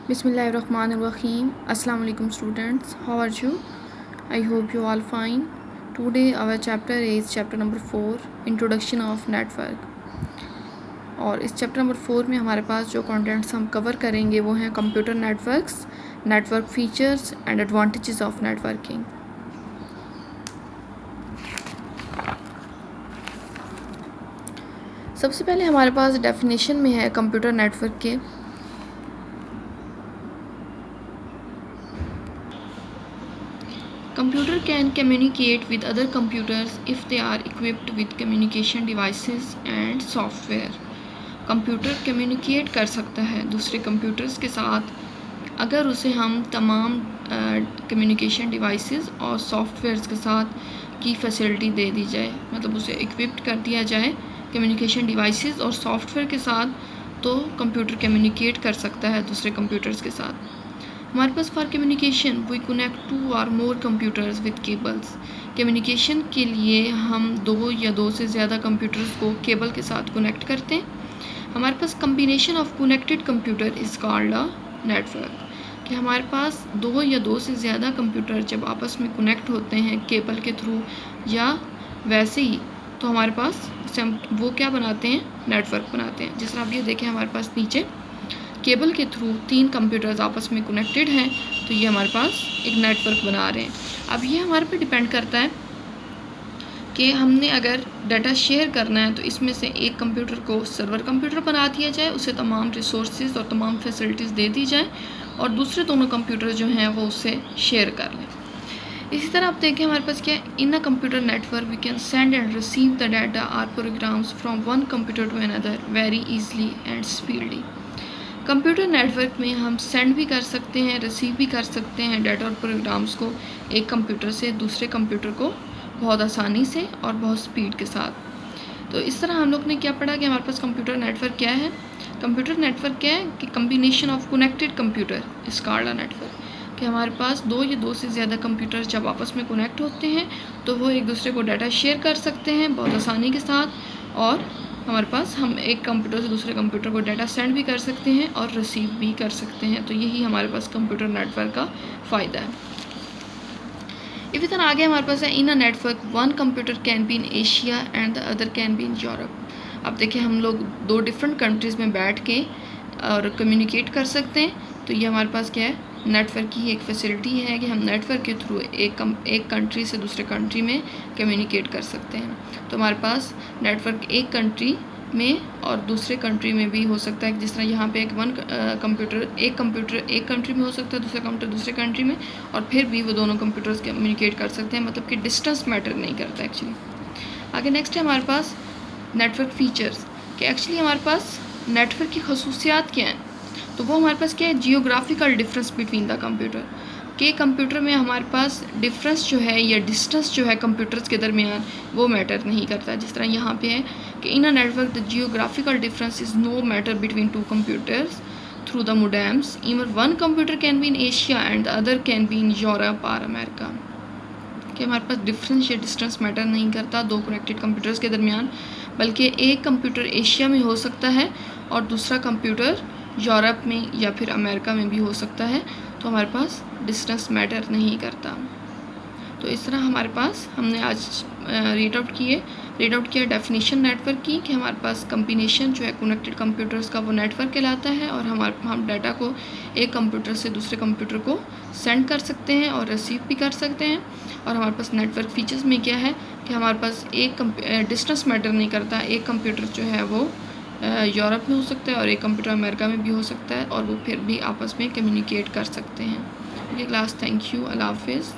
Bismillahirrahmanirrahim. Assalamu alaikum students. How are you? I hope you all fine. Today our chapter is chapter number 4 Introduction of Network. और इस chapter number 4 में हमारे पास जो contents हम cover करेंगे वो हैं computer networks, network features and advantages of networking. सबसे पहले हमारे पास डेफिनेशन में है कंप्यूटर नेटवर्क के। Computer can communicate with other computers if they are equipped with communication devices and software. Computer communicate कर सकता है दूसरे कंप्यूटर्स के साथ अगर उसे हम तमाम कम्युनिकेशन डिवाइसेस और सॉफ्टवेयर्स के साथ की फैसिलिटी दे दी जाए, मतलब उसे इक्विप्ड कर दिया जाए कम्युनिकेशन डिवाइसेस और सॉफ्टवेयर के साथ, तो कंप्यूटर कम्युनिकेट कर सकता है दूसरे कंप्यूटर्स के साथ। हमारे पास फॉर कम्युनिकेशन वी कनेक्ट 2 और मोर कंप्यूटर्स विद केबल्स। कम्युनिकेशन के लिए हम 2 या 2 से ज़्यादा कंप्यूटर्स को केबल के साथ कनेक्ट करते हैं। हमारे पास combination of connected computer is called a network. कि हमारे पास 2 या 2 से ज़्यादा कंप्यूटर जब आपस में कनेक्ट होते हैं केबल के थ्रू या वैसे ही, तो हमारे पास वो क्या बनाते हैं, नेटवर्क बनाते हैं। जिस तरह आप ये देखें हमारे पास नीचे केबल के थ्रू 3 कंप्यूटर्स आपस में कनेक्टेड हैं, तो ये हमारे पास एक नेटवर्क बना रहे हैं। अब ये हमारे पे डिपेंड करता है कि हमने अगर डाटा शेयर करना है तो इसमें से एक कंप्यूटर को सर्वर कंप्यूटर बना दिया जाए, उसे तमाम रिसोर्सेज और तमाम फैसिलिटीज़ दे दी जाए और दूसरे दोनों कंप्यूटर जो हैं वो उससे शेयर कर लें। इसी तरह आप देखें हमारे पास क्या है, in a computer network we can send and receive the data or programs from one computer to another very easily and speedly. Computer network में हम सेंड भी कर सकते हैं, रिसीव भी कर सकते हैं डाटा और प्रोग्राम्स को एक कंप्यूटर से दूसरे कंप्यूटर को बहुत आसानी से और बहुत स्पीड के साथ। तो इस तरह हम लोग ने क्या पढ़ा कि हमारे पास कंप्यूटर नेटवर्क क्या है। कंप्यूटर नेटवर्क क्या है कि कम्बिनेशन ऑफ कनेक्टेड कंप्यूटर इस कॉल्ड अ नेटवर्क। कि हमारे पास 2 या 2 से ज़्यादा कंप्यूटर जब आपस में कनेक्ट होते हैं तो वो एक दूसरे को डाटा शेयर कर सकते हैं बहुत आसानी के साथ, और हमारे पास हम एक कंप्यूटर से दूसरे कंप्यूटर को डाटा सेंड भी कर सकते हैं और रिसीव भी कर सकते हैं। तो यही हमारे पास कंप्यूटर नेटवर्क का फ़ायदा है। इसी तरह आगे हमारे पास है in a network one computer can be in Asia and the other can be in Europe. अब देखिए हम लोग 2 डिफरेंट कंट्रीज़ में बैठ के और कम्युनिकेट कर सकते हैं। तो ये हमारे पास क्या है, नेटवर्क की एक फैसिलिटी है कि हम नेटवर्क के थ्रू एक कंट्री से दूसरे कंट्री में कम्युनिकेट कर सकते हैं। तो हमारे पास नेटवर्क एक कंट्री में और दूसरे कंट्री में भी हो सकता है। जिस तरह यहाँ पे एक कंप्यूटर एक कंट्री में हो सकता है, दूसरा कंप्यूटर दूसरे कंट्री में, और फिर भी वो दोनों कंप्यूटर्स कम्युनिकेट कर सकते हैं, मतलब कि डिस्टेंस मैटर नहीं करता एक्चुअली। आगे नेक्स्ट है हमारे पास नेटवर्क फीचर्स, कि एक्चुअली हमारे पास नेटवर्क की खसूसियात क्या हैं। तो वो हमारे पास क्या है, geographical difference between the computer. के कंप्यूटर में हमारे पास डिफरेंस जो है या डिस्टेंस जो है कंप्यूटर्स के दरमियान वो मैटर नहीं करता। जिस तरह यहाँ पे है कि in a network the geographical difference is no matter between 2 computers through the modems. Even one computer can be in Asia and the other can be in Europe और अमेरिका। कि हमारे पास डिफरेंस या डिस्टेंस मैटर नहीं करता 2 connected computers के दरमियान, बल्कि एक कंप्यूटर एशिया में हो सकता है और दूसरा कंप्यूटर यूरोप में या फिर अमेरिका में भी हो सकता है। तो हमारे पास डिस्टेंस मैटर नहीं करता। तो इस तरह हमारे पास हमने आज रीड आउट किया डेफिनेशन नेटवर्क की, कि हमारे पास कम्बिनेशन जो है कनेक्टेड कंप्यूटर्स का वो नेटवर्क कहलाता है, और हम डाटा को एक कंप्यूटर से दूसरे कंप्यूटर को सेंड कर सकते हैं और रिसीव भी कर सकते हैं। और हमारे पास नेटवर्क फीचर्स में क्या है कि हमारे पास एक डिस्टेंस मैटर नहीं करता, एक कंप्यूटर जो है वो यूरोप में हो सकता है और एक कंप्यूटर अमेरिका में भी हो सकता है, और वो फिर भी आपस में कम्युनिकेट कर सकते हैं। ओके क्लास, थैंक यू, अल्लाह हाफिज़।